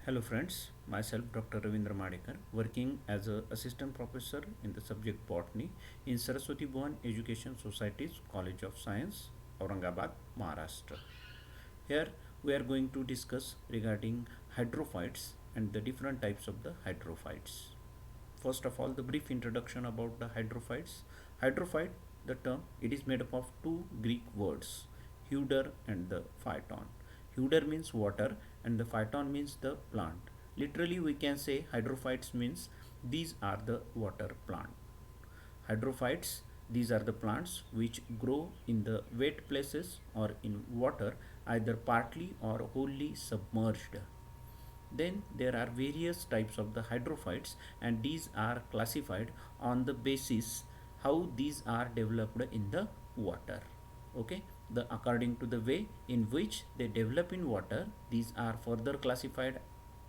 Hello friends, myself Dr. Ravindra Madekar, working as a assistant professor in the subject botany in Saraswati Bhuvan Education Society's College of Science, Aurangabad, Maharashtra. Here we are going to discuss regarding hydrophytes and the different types of the hydrophytes. First of all, the brief introduction about the hydrophytes. Hydrophyte, the term, it is made up of two Greek words, heuder and the phyton. Heuder means water and the phyton means the plant. Literally, we can say hydrophytes means these are the water plant. Hydrophytes, these are the plants which grow in the wet places or in water, either partly or wholly submerged. Then there are various types of the hydrophytes, and these are classified on the basis how these are developed in the water. Okay, the according to the way in which they develop in water, these are further classified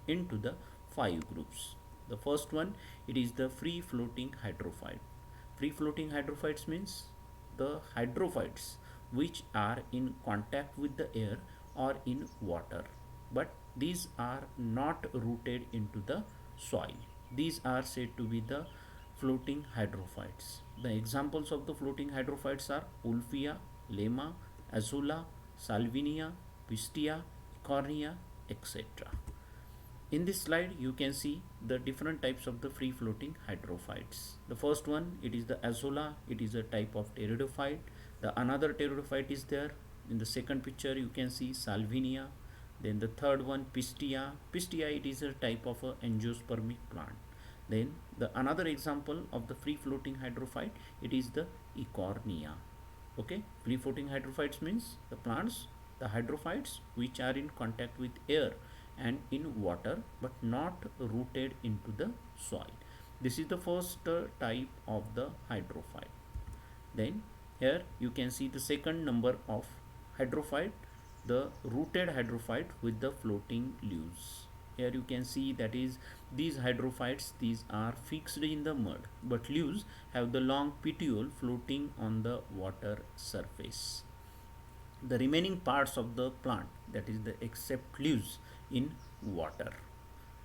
into the five groups. The first one, it is the free floating hydrophyte. Free floating hydrophytes means the hydrophytes which are in contact with the air or in water, but these are not rooted into the soil. These are said to be the floating hydrophytes. The examples of the floating hydrophytes are Ulfia, Lema, Azula, Salvinia, Pistia, Cornea, etc. In this slide, you can see the different types of the free floating hydrophytes. The first one, it is the Azolla. It is a type of pteridophyte. The another pteridophyte is there. In the second picture, you can see Salvinia. Then the third one, Pistia. Pistia, it is a type of a angiospermic plant. Then the another example of the free floating hydrophyte, it is the Ecornia. Okay, free floating hydrophytes means the plants, the hydrophytes which are in contact with air and in water but not rooted into the soil. This is the first type of the hydrophyte. Then here you can see the second number of hydrophyte, the rooted hydrophyte with the floating leaves. Here you can see that is these hydrophytes, these are fixed in the mud, but leaves have the long petiole floating on the water surface. The remaining parts of the plant, that is the except leaves in water.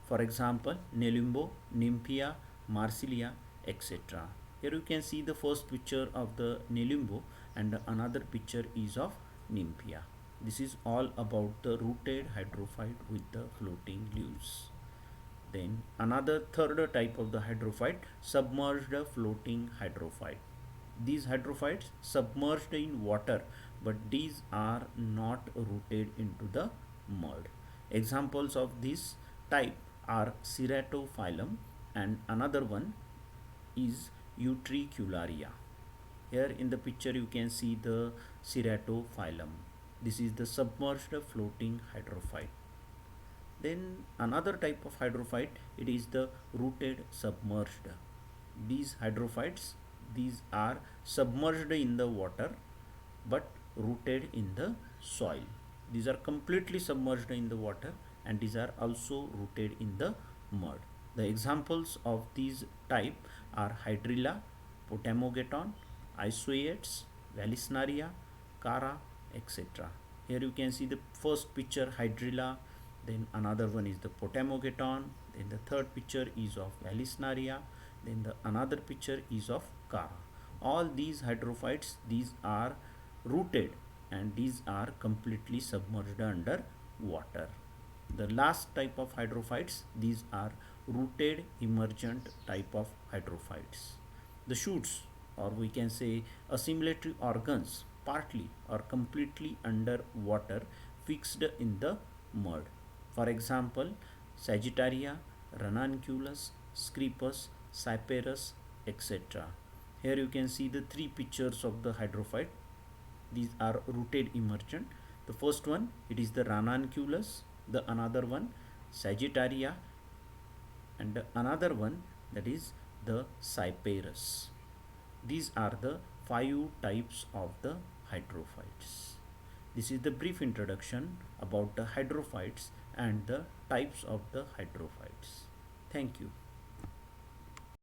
For example, Nelumbo, Nymphia, Marsilia, etc. Here you can see the first picture of the Nelumbo and another picture is of Nymphia. This is all about the rooted hydrophyte with the floating leaves. Then another third type of the hydrophyte, submerged floating hydrophyte. These hydrophytes submerged in water, but these are not rooted into the mud. Examples of this type are Ceratophyllum and another one is Utricularia. Here in the picture you can see the Ceratophyllum. This is the submerged floating hydrophyte. Then another type of hydrophyte, it is the rooted submerged. These hydrophytes, these are submerged in the water but rooted in the soil. These are completely submerged in the water and these are also rooted in the mud. The examples of these type are Hydrilla, Potamogeton, Isoeates, Vallisneria, Cara, etc. Here you can see the first picture Hydrilla, then another one is the Potamogeton, then the third picture is of Vallisneria, then the another picture is of Cara. All these hydrophytes, these are rooted and these are completely submerged under water. The last type of hydrophytes, these are rooted emergent type of hydrophytes. The shoots, or we can say assimilatory organs, partly or completely under water, fixed in the mud. For example, Sagittaria, Ranunculus, Scripus, Cyperus, etc. Here you can see the three pictures of the hydrophyte. These are rooted emergent. The first one, it is the Ranunculus, the another one Sagittaria, and the another one, that is the Cyperus. These are the five types of the hydrophytes. This is the brief introduction about the hydrophytes and the types of the hydrophytes. Thank you.